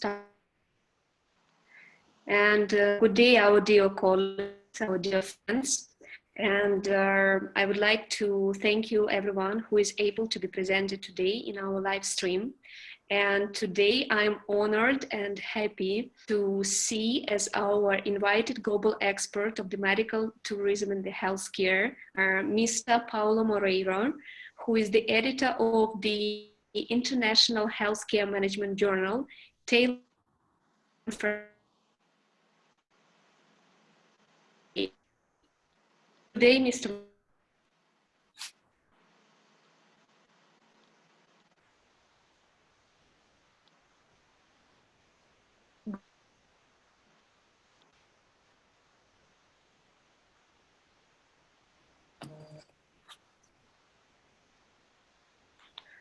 start. And good day, our dear colleagues, our dear friends. And I would like to thank you, everyone who is able to be presented today in our live stream. And today I'm honored and happy to see as our invited global expert of the medical tourism and the healthcare, Mr. Paulo Moreira, who is the editor of the International Healthcare Management Journal, tailored for today, Mr.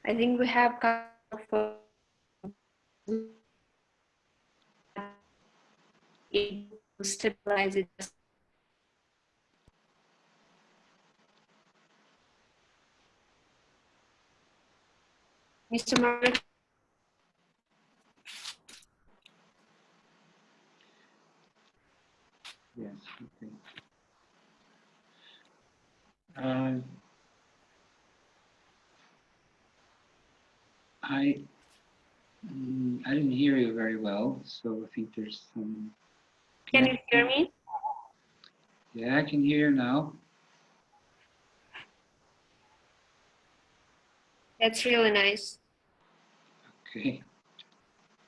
I think we have kind of able to stabilize it. Mr. Moreira. Yes, okay. I didn't hear you very well, so I think there's some... Can you hear me? Yeah, I can hear you now. That's really nice. Okay.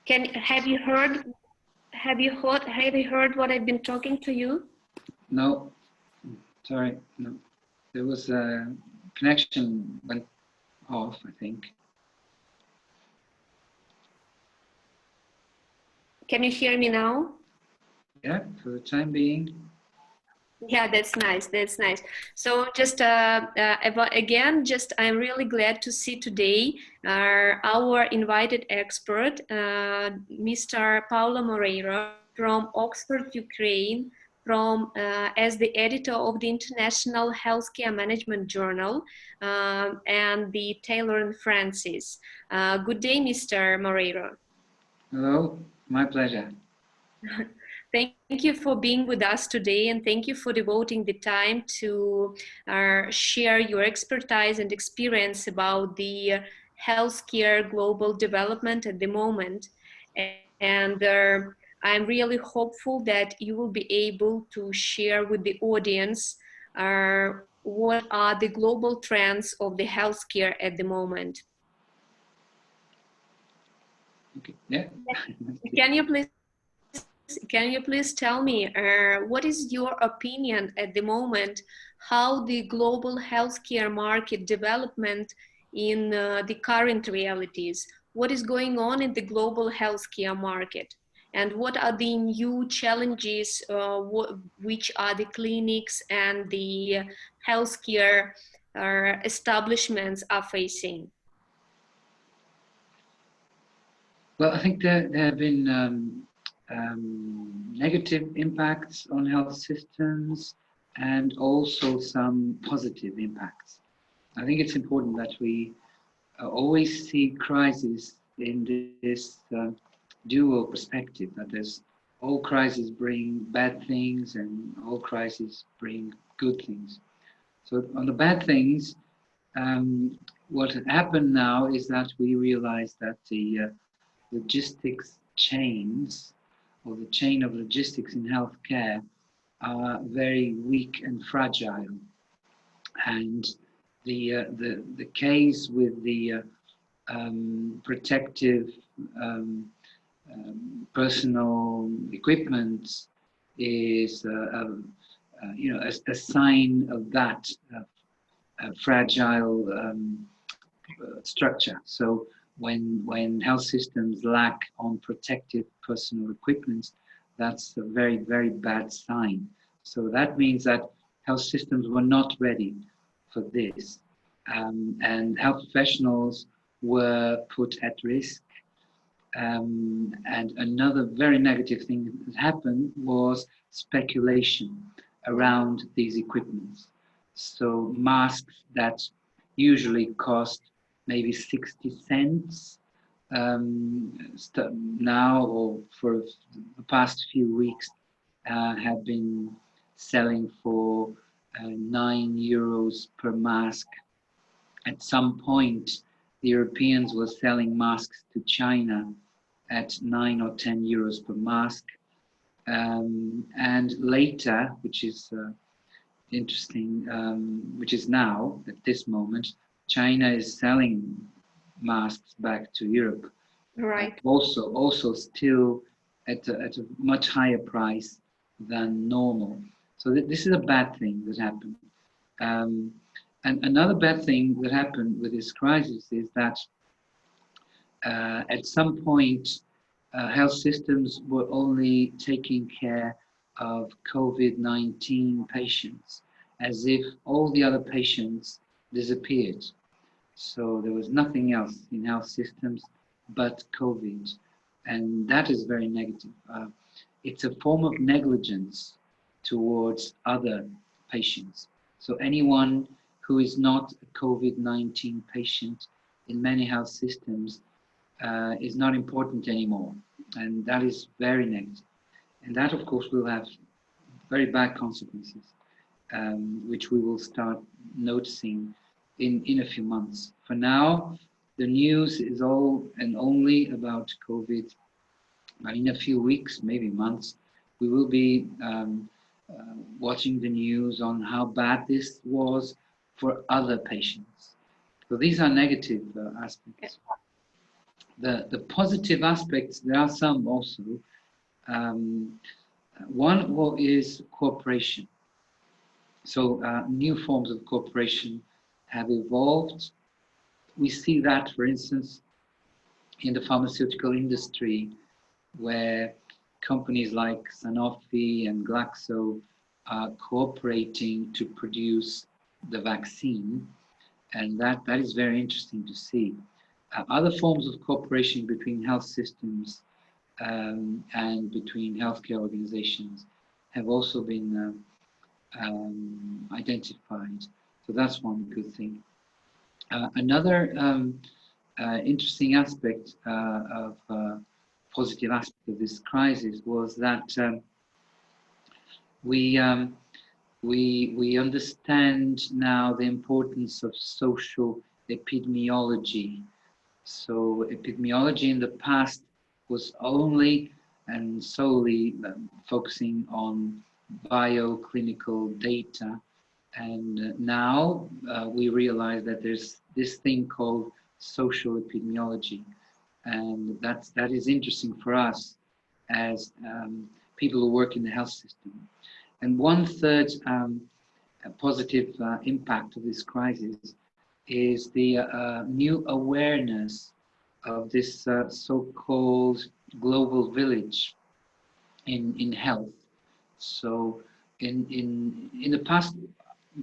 Have you heard what I've been talking to you? No, sorry, no. There was a connection went off, I think. Can you hear me now? Yeah, for the time being. Yeah, that's nice. That's nice. So just I'm really glad to see today our invited expert, Mr. Paulo Moreira from Oxford, Ukraine, as the editor of the International Healthcare Management Journal and the Taylor and Francis. Good day, Mr. Moreira. Hello, my pleasure. Thank you for being with us today, and thank you for devoting the time to share your expertise and experience about the healthcare global development at the moment. And I'm really hopeful that you will be able to share with the audience what are the global trends of the healthcare at the moment. Okay. Yeah. Can you please tell me what is your opinion at the moment, how the global healthcare market development in the current realities? What is going on in the global healthcare market? And what are the new challenges which are the clinics and the healthcare establishments are facing? Well, I think there have been negative impacts on health systems and also some positive impacts. I think it's important that we always see crisis in this dual perspective, that there's all crises bring bad things and all crises bring good things. So on the bad things, what happened now is that we realize that the logistics chains, or the chain of logistics in healthcare, are very weak and fragile. And the case with the protective personal equipment is a sign of that fragile structure. So when health systems lack on protective personal equipment, that's a very, very bad sign. So that means that health systems were not ready for this. And health professionals were put at risk. And another very negative thing that happened was speculation around these equipments. So masks that usually cost maybe 60 cents now or for the past few weeks have been selling for €9 per mask. At some point, the Europeans were selling masks to China at 9 or €10 per mask. And later, which is interesting, which is now, at this moment, China is selling masks back to Europe. Right. Also still at a much higher price than normal. So this is a bad thing that happened. And another bad thing that happened with this crisis is that at some point, health systems were only taking care of COVID-19 patients, as if all the other patients disappeared. So there was nothing else in health systems but COVID. And that is very negative. It's a form of negligence towards other patients. So anyone who is not a COVID-19 patient in many health systems is not important anymore. And that is very negative. And that, of course, will have very bad consequences, which we will start noticing in a few months. For now, the news is all and only about COVID. But in a few weeks, maybe months, we will be watching the news on how bad this was for other patients. So these are negative aspects. The positive aspects, there are some also. One is cooperation. So new forms of cooperation have evolved. We see that, for instance, in the pharmaceutical industry, where companies like Sanofi and Glaxo are cooperating to produce the vaccine. And that is very interesting to see. Other forms of cooperation between health systems and between healthcare organizations have also been identified. So that's one good thing. Another interesting aspect of positive aspect of this crisis was that we understand now the importance of social epidemiology. So epidemiology in the past was only and solely focusing on bioclinical data. And now we realize that there's this thing called social epidemiology. And that is interesting for us as people who work in the health system. And one third positive impact of this crisis is the new awareness of this so-called global village in health. So in the past,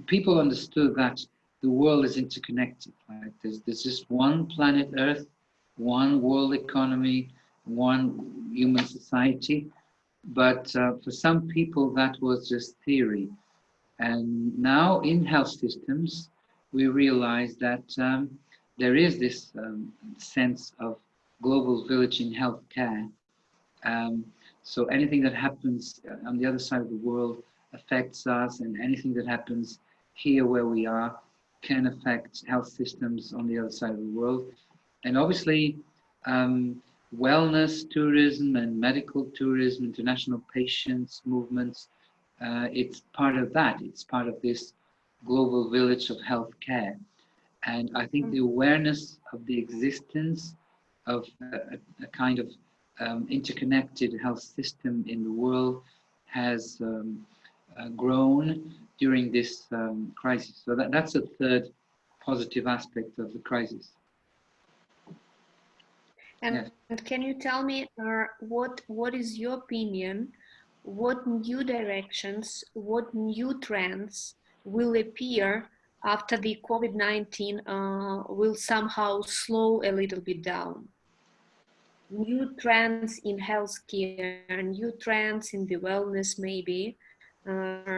people understood that the world is interconnected. Right? There's just one planet Earth, one world economy, one human society. But for some people, that was just theory. And now in health systems, we realize that there is this sense of global village in healthcare. So anything that happens on the other side of the world affects us, and anything that happens here where we are can affect health systems on the other side of the world. And obviously, wellness tourism and medical tourism, international patients movements, it's part of that. It's part of this global village of healthcare. And I think the awareness of the existence of a kind of interconnected health system in the world has grown during this crisis. So that's a third positive aspect of the crisis. And yes. Can you tell me what is your opinion? What new directions, what new trends will appear after the COVID-19 will somehow slow a little bit down? New trends in healthcare, new trends in the wellness maybe.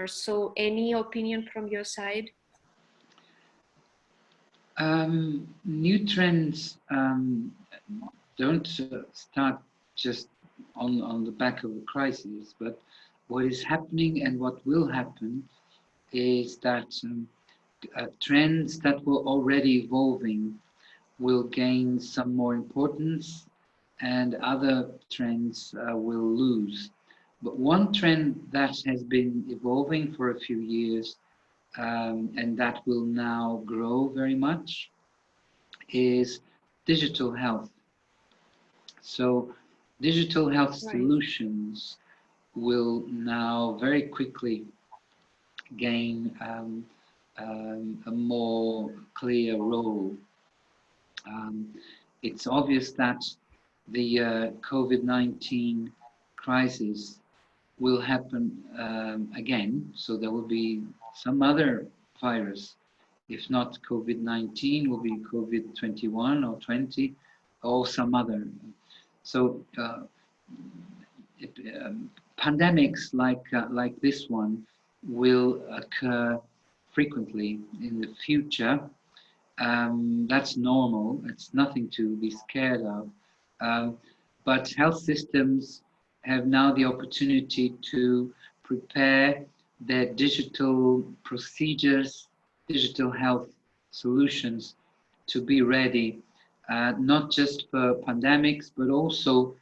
So any opinion from your side? New trends, don't start just on the back of a crisis, but what is happening and what will happen is that trends that were already evolving will gain some more importance and other trends will lose. But one trend that has been evolving for a few years and that will now grow very much is digital health. So digital health Right. solutions will now very quickly gain a more clear role. Um, it's obvious that the COVID-19 crisis will happen again, so there will be some other virus. If not COVID-19, will be COVID-21 or 20 or some other. So it, pandemics like this one will occur frequently in the future. That's normal. It's nothing to be scared of. Um, but health systems have now the opportunity to prepare their digital procedures, digital health solutions to be ready, not just for pandemics, but also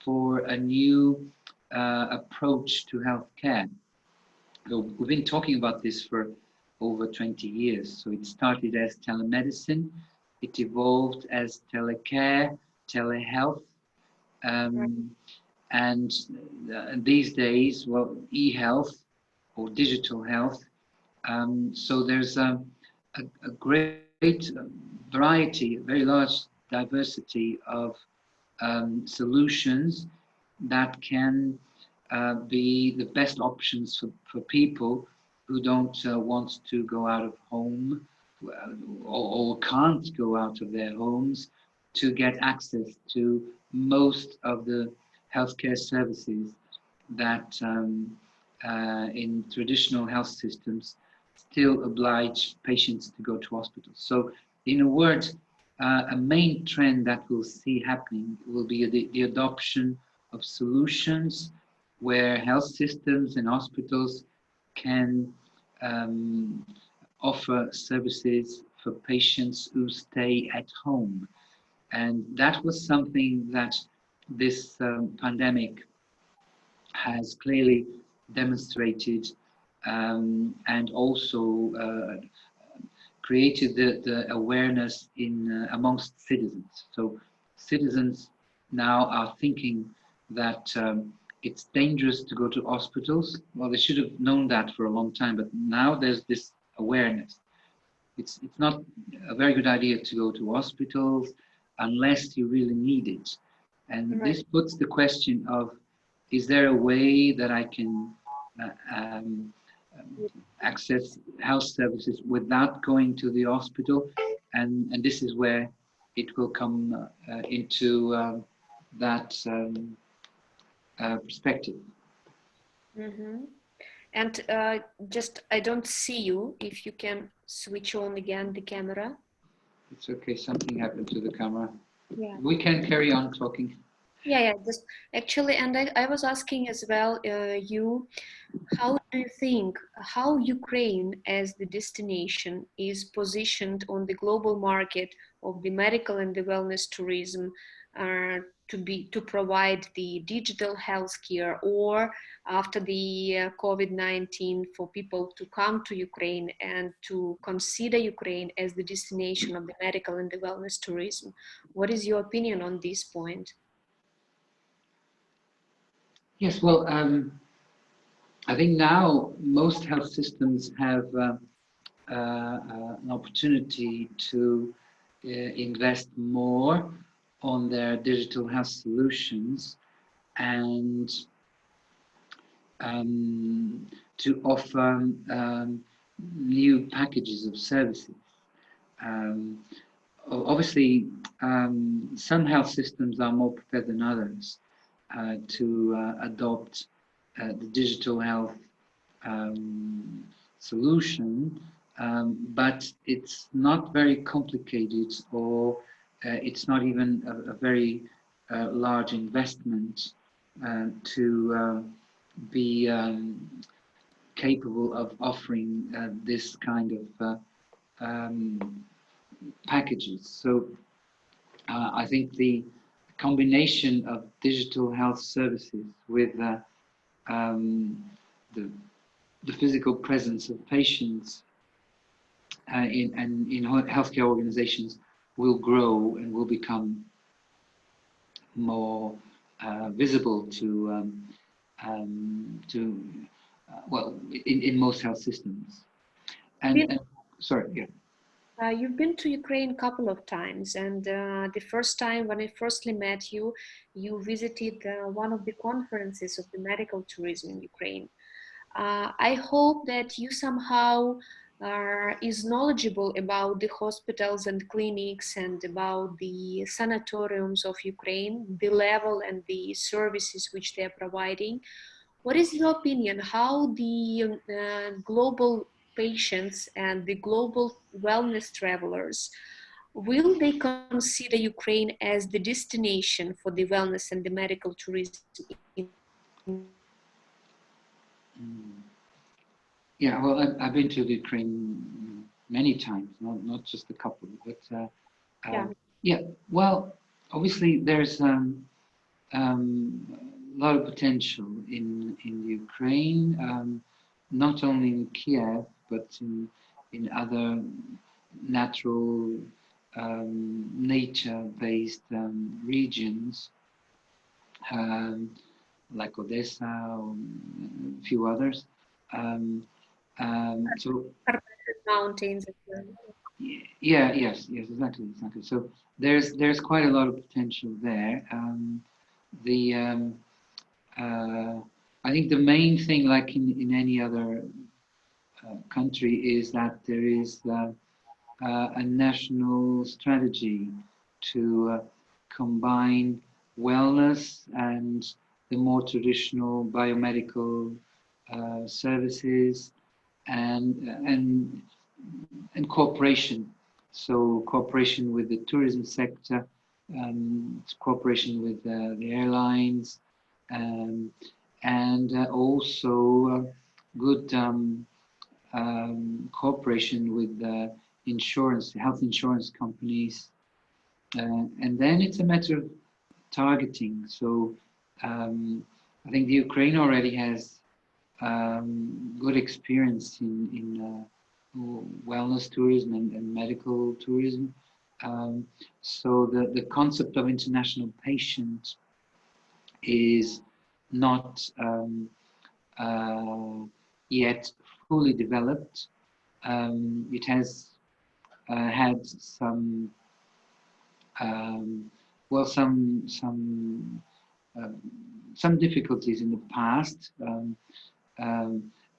for a new approach to healthcare. So we've been talking about this for over 20 years. So it started as telemedicine, it evolved as telecare, telehealth, Right. um, and these days, well, e-health or digital health. So there's a great variety, a very large diversity of solutions that can be the best options for people who don't want to go out of home or can't go out of their homes to get access to most of the healthcare services that in traditional health systems still oblige patients to go to hospitals. So, in a word, a main trend that we'll see happening will be the adoption of solutions where health systems and hospitals can um, offer services for patients who stay at home. And that was something that this pandemic has clearly demonstrated and also created the awareness in amongst citizens. So citizens now are thinking that it's dangerous to go to hospitals. Well, they should have known that for a long time, but now there's this awareness. It's not a very good idea to go to hospitals unless you really need it. And Right. this puts the question of, is there a way that I can uh, um, access health services without going to the hospital? And this is where it will come into that perspective. Mm-hmm. And just, I don't see you. If you can switch on again the camera. It's okay, something happened to the camera. Yeah. We can carry on talking. Yeah, yeah. Just actually, and I was asking as well, how do you think how Ukraine as the destination is positioned on the global market of the medical and the wellness tourism to provide the digital healthcare, or after the COVID-19, for people to come to Ukraine and to consider Ukraine as the destination of the medical and the wellness tourism? What is your opinion on this point? Yes, well, I think now most health systems have an opportunity to invest more on their digital health solutions and to offer new packages of services. Um, Obviously, some health systems are more prepared than others to adopt the digital health solution, but it's not very complicated, or it's not even a very large investment to be capable of offering this kind of packages. So I think the combination of digital health services with the, the physical presence of patients in healthcare organizations will grow and will become more visible well, in most health systems. And sorry, yeah. You've been to Ukraine a couple of times, and the first time when I firstly met you, you visited one of the conferences of the medical tourism in Ukraine. I hope that you somehow is knowledgeable about the hospitals and clinics and about the sanatoriums of Ukraine, the level and the services which they are providing. What is your opinion? How the global patients and the global wellness travelers, will they consider Ukraine as the destination for the wellness and the medical tourism in Yeah, well, I've been to Ukraine many times, not just a couple, but yeah. yeah. Well, obviously there's a lot of potential in Ukraine, not only in Kiev but in other natural nature-based regions like Odessa or a few others. So Mountains as well. yeah, yes, exactly. So there's quite a lot of potential there. The I think the main thing, like in any other country, is that there is a national strategy to combine wellness and the more traditional biomedical services and and and cooperation. So cooperation with the tourism sector, cooperation with the airlines, um, and also good cooperation with health insurance companies. And then it's a matter of targeting. So I think the Ukraine already has good experience in wellness tourism and medical tourism. So the concept of international patient is not yet fully developed. It has had well some difficulties in the past.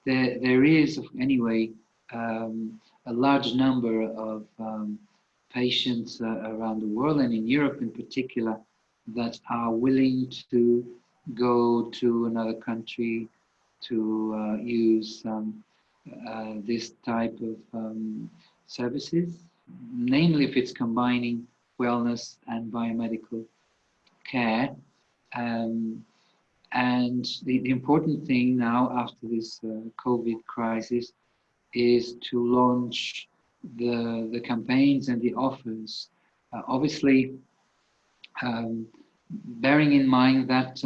There is anyway a large number of patients around the world and in Europe in particular that are willing to go to another country to use this type of services, namely if it's combining wellness and biomedical care. And the important thing now after this COVID crisis is to launch the campaigns and the offers. Obviously, bearing in mind that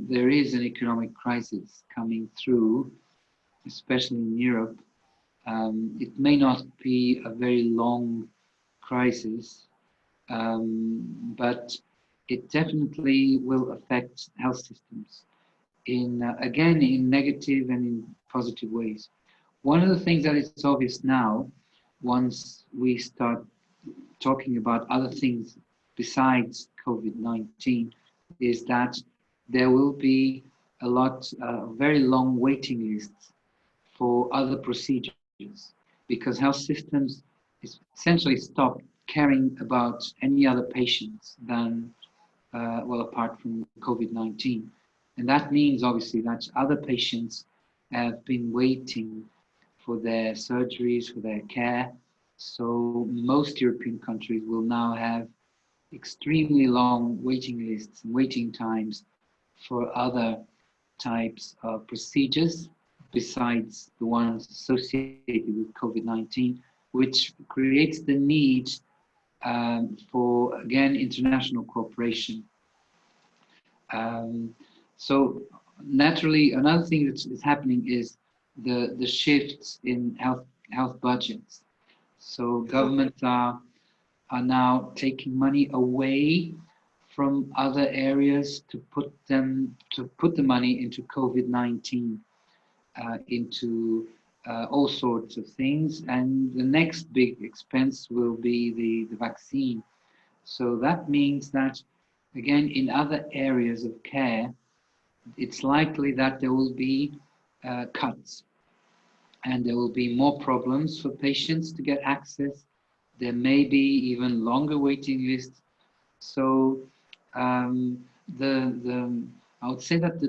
there is an economic crisis coming through, especially in Europe, it may not be a very long crisis, but it definitely will affect health systems again in negative and in positive ways. One of the things that is obvious now, once we start talking about other things besides COVID-19, is that there will be a lot, very long waiting lists for other procedures because health systems essentially stop caring about any other patients than, well, apart from COVID-19. And that means obviously that other patients have been waiting for their surgeries, for their care. So most European countries will now have extremely long waiting lists and waiting times for other types of procedures besides the ones associated with COVID-19, which creates the need for, again, international cooperation. Um, so naturally, another thing that's happening is the shifts in health budgets. So governments are now taking money away from other areas to put the money into COVID-19, into all sorts of things, and the next big expense will be the vaccine. So that means that, again, in other areas of care, it's likely that there will be cuts, and there will be more problems for patients to get access. There may be even longer waiting lists. So the I would say that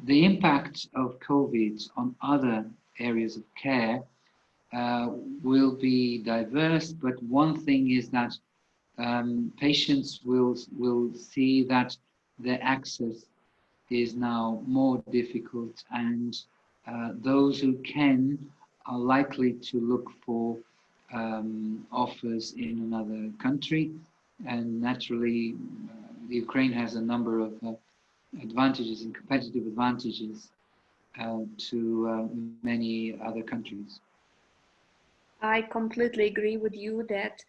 the impact of COVID on other areas of care uh, will be diverse, but one thing is that patients will see that their access is now more difficult, and those who can are likely to look for offers in another country. And naturally, Ukraine has a number of advantages and competitive advantages to many other countries. I completely agree with you that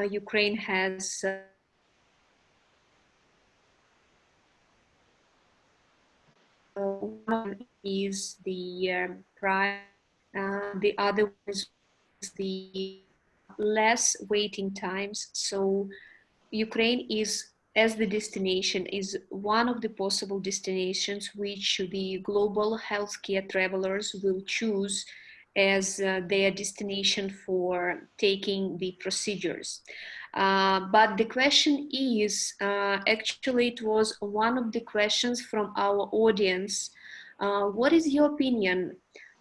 Ukraine has one is the price, the other is the less waiting times. So Ukraine is, as the destination, is one of the possible destinations which the global healthcare travelers will choose as their destination for taking the procedures. But the question is, actually it was one of the questions from our audience. What is your opinion?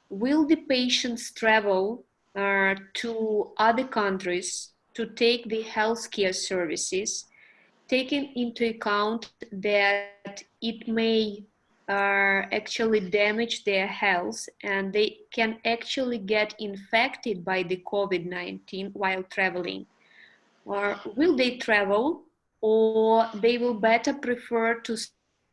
Will the patients travel to other countries to take the healthcare services, taking into account that it may actually damage their health and they can actually get infected by the COVID-19 while traveling? Or will they travel, or they will better prefer to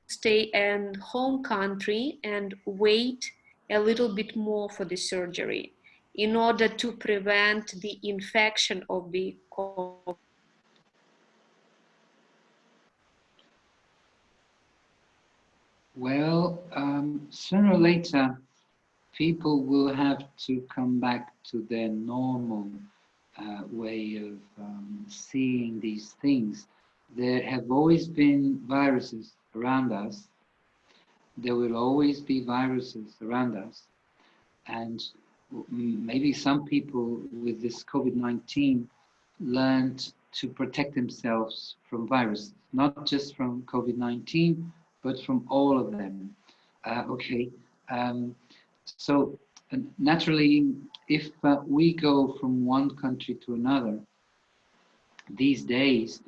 stay in home country and wait a little bit more for the surgery in order to prevent the infection of the COVID? Well, sooner or later, people will have to come back to their normal way of seeing these things. There have always been viruses around us. There will always be viruses around us. And maybe some people with this COVID-19 learned to protect themselves from viruses, not just from COVID-19, but from all of them. Okay. So naturally, if we go from one country to another, these days,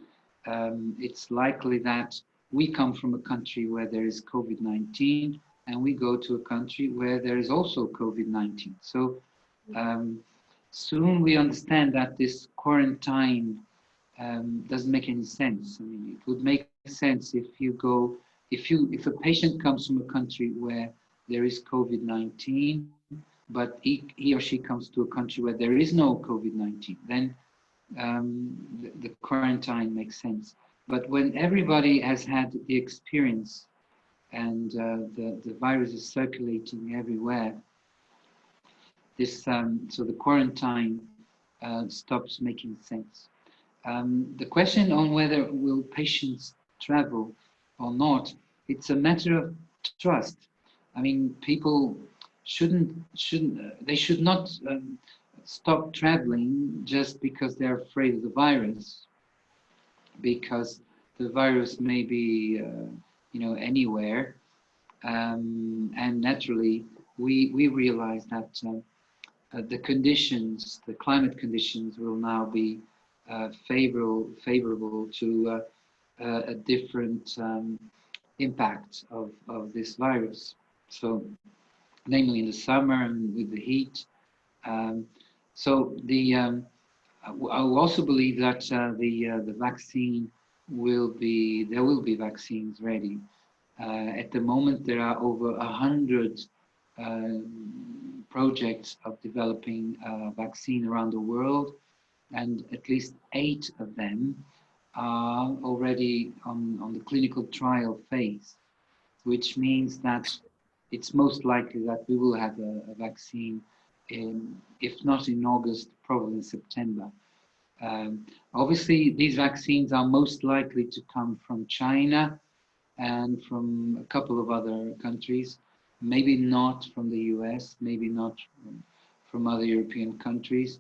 it's likely that we come from a country where there is COVID-19 and we go to a country where there is also COVID-19. So soon we understand that this quarantine doesn't make any sense. I mean, it would make sense if you go, if a patient comes from a country where there is COVID-19, but he or she comes to a country where there is no COVID-19, then the quarantine makes sense. But when everybody has had the experience and the virus is circulating everywhere, this so the quarantine stops making sense. The question on whether will patients travel or not, it's a matter of trust. I mean, people they should not stop traveling just because they're afraid of the virus, because the virus may be anywhere, and naturally we realize that the conditions, the climate conditions, will now be favorable to a different impact of this virus. So, namely in the summer and with the heat. Um, so I also believe that the vaccine there will be vaccines ready. At the moment, there are over 100 projects of developing a vaccine around the world, and at least 8 of them are already on the clinical trial phase, which means that it's most likely that we will have a vaccine if not in August, probably in September. Obviously, these vaccines are most likely to come from China and from a couple of other countries, maybe not from the US, maybe not from other European countries.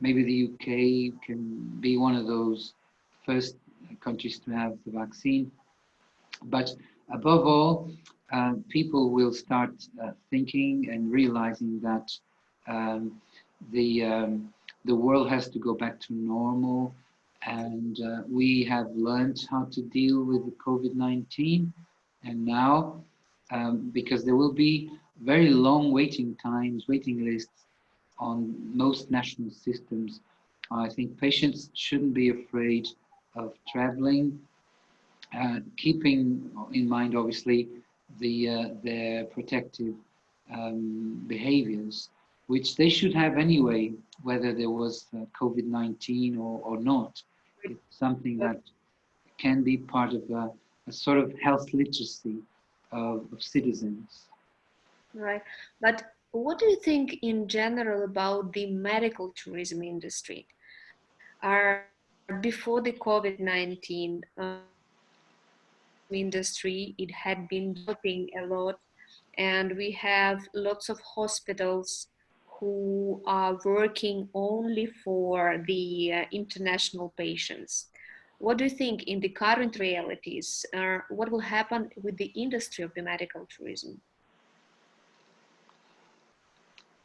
Maybe the UK can be one of those first countries to have the vaccine. But above all, people will start thinking and realizing that um, the the world has to go back to normal, and we have learned how to deal with the COVID-19, and now because there will be very long waiting times, waiting lists on most national systems. I think patients shouldn't be afraid of traveling, keeping in mind, obviously, their protective behaviors, which they should have anyway, whether there was COVID-19 or not. It's something that can be part of a sort of health literacy of citizens. Right. But what do you think in general about the medical tourism industry? Before the COVID-19 industry, it had been developing a lot, and we have lots of hospitals who are working only for the international patients. What do you think in the current realities? What will happen with the industry of the medical tourism?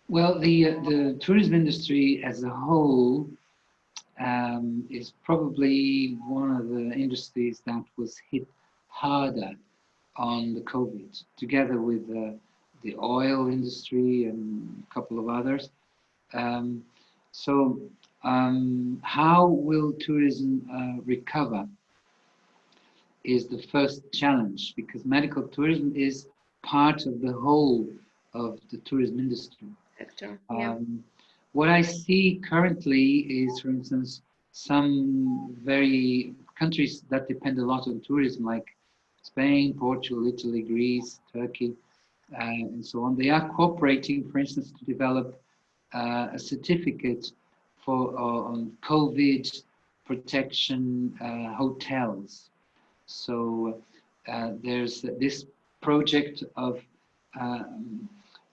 Well, the tourism industry as a whole is probably one of the industries that was hit harder on the COVID, together with the oil industry and a couple of others. Um, so, how will tourism recover is the first challenge, because medical tourism is part of the whole of the tourism industry. Sector, yeah. What I see currently is, for instance, some very countries that depend a lot on tourism, like Spain, Portugal, Italy, Greece, Turkey, and so on. They are cooperating, for instance, to develop a certificate for on COVID protection hotels. So there's this project of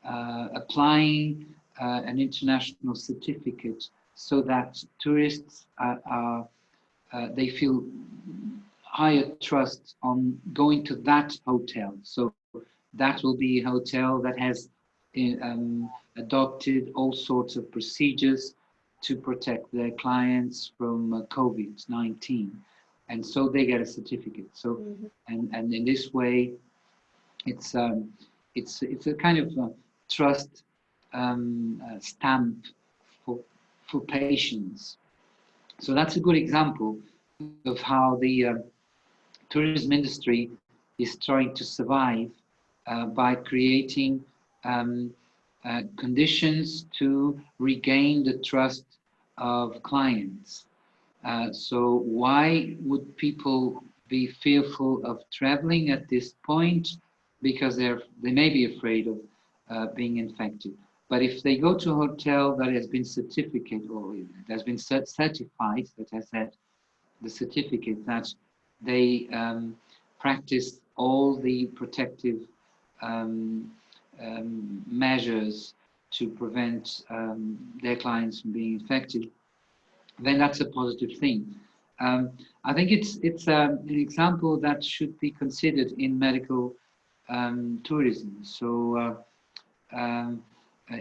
applying an international certificate so that tourists they feel higher trust on going to that hotel. So that will be a hotel that has adopted all sorts of procedures to protect their clients from COVID-19, and so they get a certificate. So, and in this way, it's a kind of trust stamp for patients. So that's a good example of how the tourism industry is trying to survive by creating conditions to regain the trust of clients. So why would people be fearful of traveling at this point? Because they may be afraid of being infected. But if they go to a hotel that has been certificate or that has been certified, that has had the certificate that they practice all the protective measures to prevent their clients from being infected, then that's a positive thing. I think it's an example that should be considered in medical tourism. So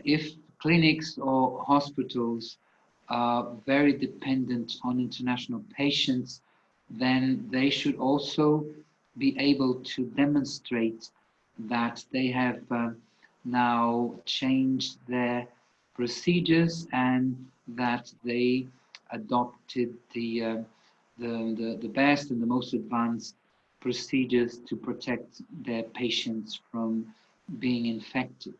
if clinics or hospitals are very dependent on international patients, then they should also be able to demonstrate that they have now changed their procedures and that they adopted the best and the most advanced procedures to protect their patients from being infected.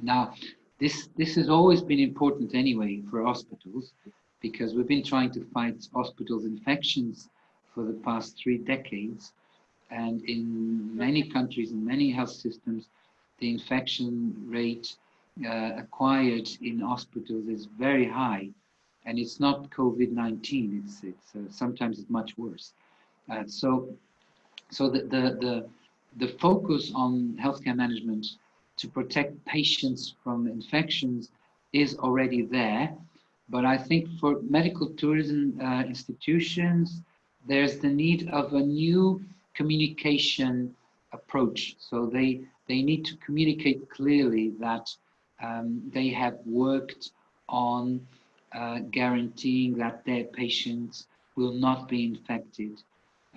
Now, this has always been important anyway for hospitals, because we've been trying to fight hospitals' infections for the past 3 decades. And in many countries, in many health systems, the infection rate acquired in hospitals is very high. And it's not COVID-19, it's sometimes it's much worse. So the focus on healthcare management to protect patients from infections is already there. But I think for medical tourism institutions, there's the need of a new communication approach. So they need to communicate clearly that they have worked on guaranteeing that their patients will not be infected,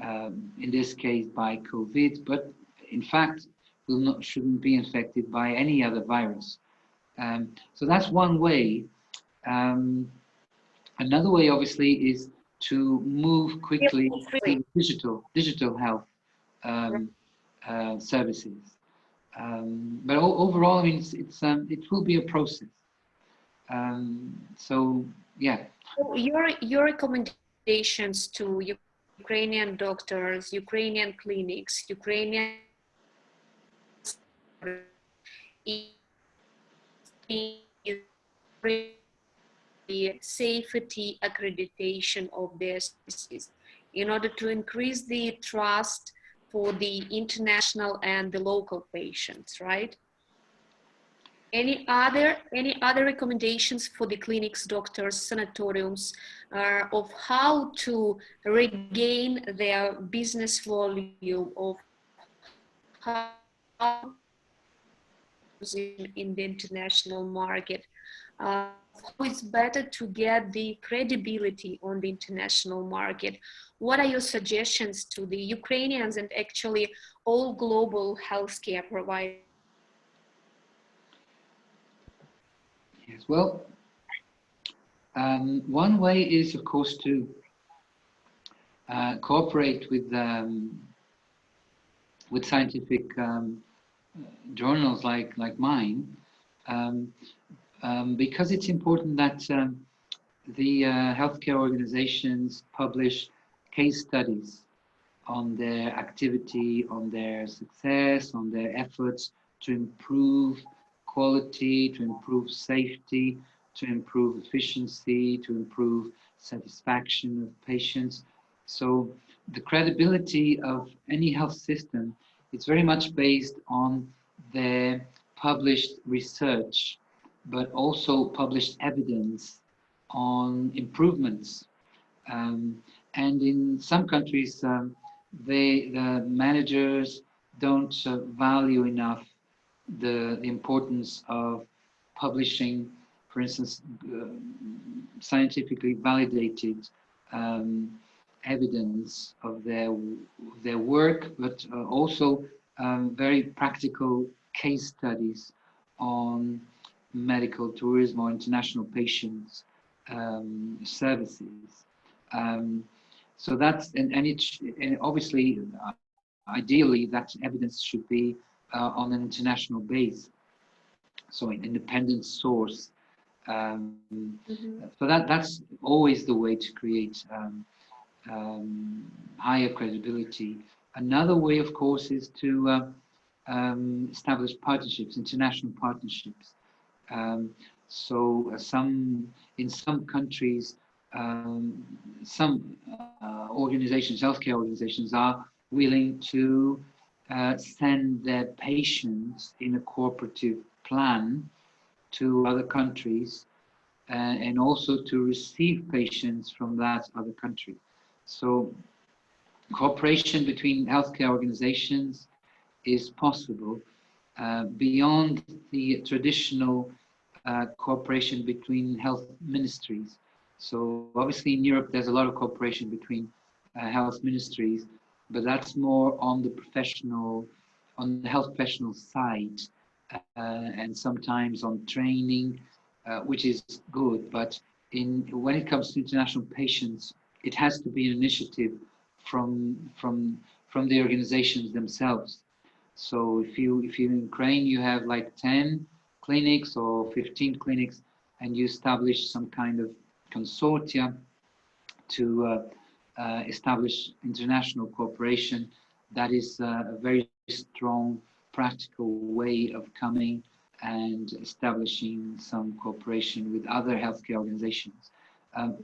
in this case by COVID, but in fact shouldn't be infected by any other virus. So that's one way. Another way, obviously, is to move quickly to digital health services. But overall, I mean, it will be a process. So yeah. Your recommendations to Ukrainian doctors, Ukrainian clinics, Ukrainian the safety accreditation of their services in order to increase the trust for the international and the local patients, right? Any other recommendations for the clinics, doctors, sanatoriums of how to regain their business volume, of how in the international market? How it's better to get the credibility on the international market? What are your suggestions to the Ukrainians and actually all global healthcare providers? Yes, well, one way is, of course, to cooperate with scientific journals like mine, because it's important that the healthcare organizations publish case studies on their activity, on their success, on their efforts to improve quality, to improve safety, to improve efficiency, to improve satisfaction of patients. So the credibility of any health system is very much based on their published research, but also published evidence on improvements. And in some countries, the managers don't value enough the importance of publishing, for instance, scientifically validated evidence of their work, but also very practical case studies on medical tourism or international patients services. So that's and obviously, ideally, that evidence should be on an international base, so an independent source. So that's always the way to create higher credibility. Another way, of course, is to establish partnerships, international partnerships. So in some countries, some organizations, healthcare organizations, are willing to send their patients in a cooperative plan to other countries, and also to receive patients from that other country. So cooperation between healthcare organizations is possible beyond the traditional cooperation between health ministries. So obviously in Europe, there's a lot of cooperation between health ministries, but that's more on the professional, on the health professional side, and sometimes on training, which is good. But when it comes to international patients, it has to be an initiative from the organizations themselves. So if you're in Ukraine, you have like 10 clinics or 15 clinics, and you establish some kind of consortia to establish international cooperation. That is a very strong practical way of coming and establishing some cooperation with other healthcare organizations.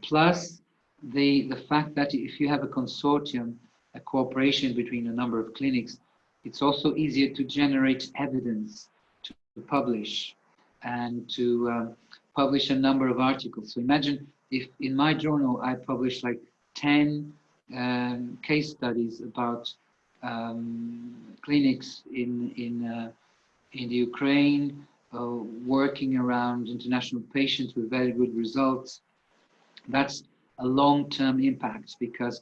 Plus the fact that if you have a consortium, a cooperation between a number of clinics, it's also easier to generate evidence to publish and to publish a number of articles. So imagine if in my journal I publish like 10 case studies about clinics in the Ukraine working around international patients with very good results. That's a long-term impact because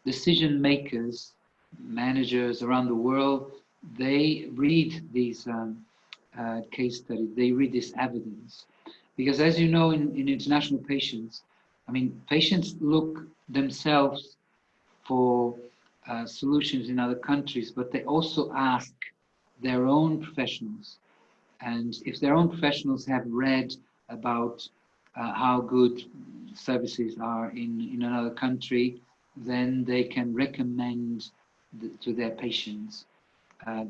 decision makers, managers around the world, they read these case studies, they read this evidence. Because as you know, in international patients, I mean, patients look themselves for solutions in other countries, but they also ask their own professionals. And if their own professionals have read about how good services are in another country, then they can recommend to their patients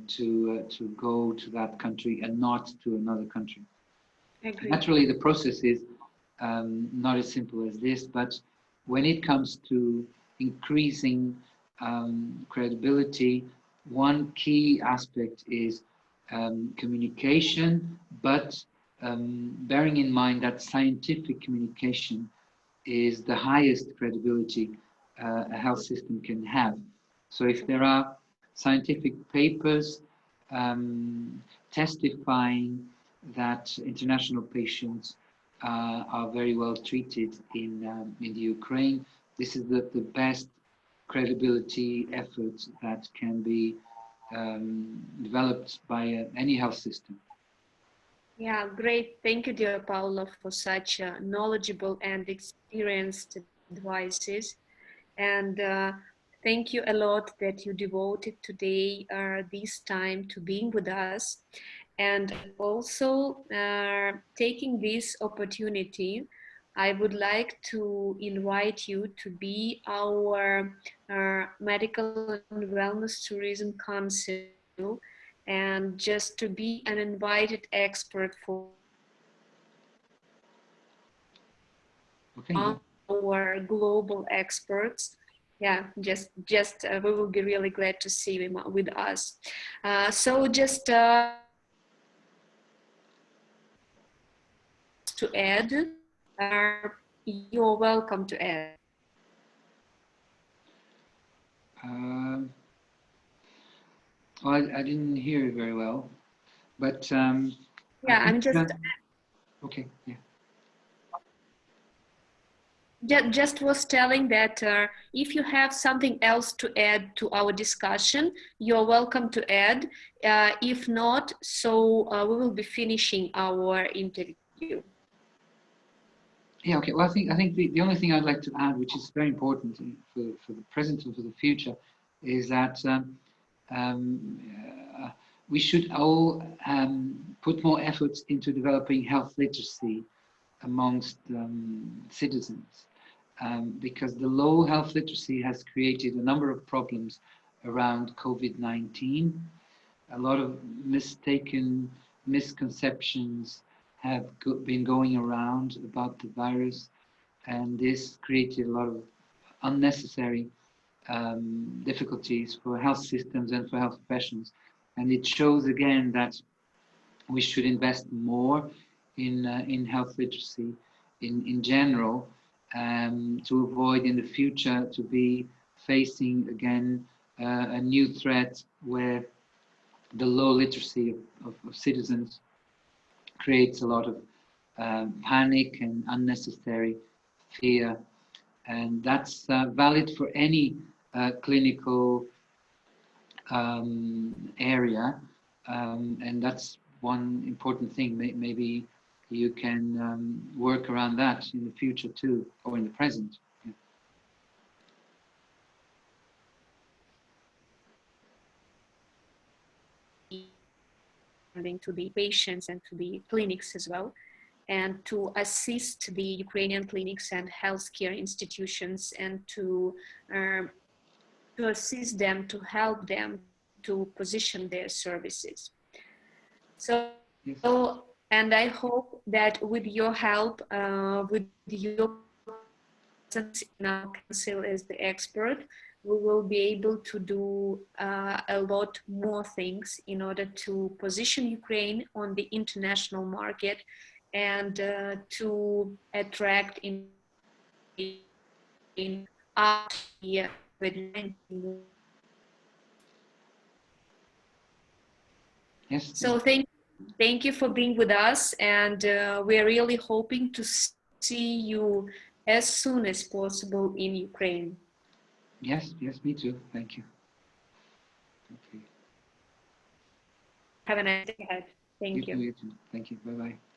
to go to that country and not to another country. Naturally, the process is not as simple as this, but when it comes to increasing credibility, one key aspect is communication, but bearing in mind that scientific communication is the highest credibility a health system can have. So if there are scientific papers testifying that international patients are very well treated in the Ukraine, this is the best credibility effort that can be developed by any health system. Yeah, great. Thank you, dear Paulo, for such knowledgeable and experienced advices. And thank you a lot that you devoted today this time to being with us. And also taking this opportunity, I would like to invite you to be our Medical and Wellness Tourism Council, and just to be an invited expert for our global experts. Yeah, just we will be really glad to see him with us. So just to add, you're welcome to add. Well, I didn't hear it very well, but yeah, I'm just okay. Yeah. Just was telling that if you have something else to add to our discussion, you're welcome to add. If not, so we will be finishing our interview. Yeah, okay. Well, I think the only thing I'd like to add, which is very important for the present and for the future, is that we should all put more efforts into developing health literacy amongst citizens, because the low health literacy has created a number of problems around COVID-19. A lot of misconceptions have been going around about the virus, and this created a lot of unnecessary difficulties for health systems and for health professionals. And it shows again that we should invest more in health literacy in general, to avoid in the future to be facing again a new threat where the low literacy of citizens creates a lot of panic and unnecessary fear. And that's valid for any clinical area. And that's one important thing. Maybe you can work around that in the future too, or in the present. To the patients and to the clinics as well, and to assist the Ukrainian clinics and healthcare institutions, and to assist them, to help them to position their services. So, Yes. and I hope that with your help, with your presence in our council as the expert, we will be able to do a lot more things in order to position Ukraine on the international market and to attract in after the COVID-19. Yes. So thank you for being with us, and we're really hoping to see you as soon as possible in Ukraine. Yes, me too. Thank you. Okay. Have a nice day ahead. Thank you. You too. Thank you. Bye-bye.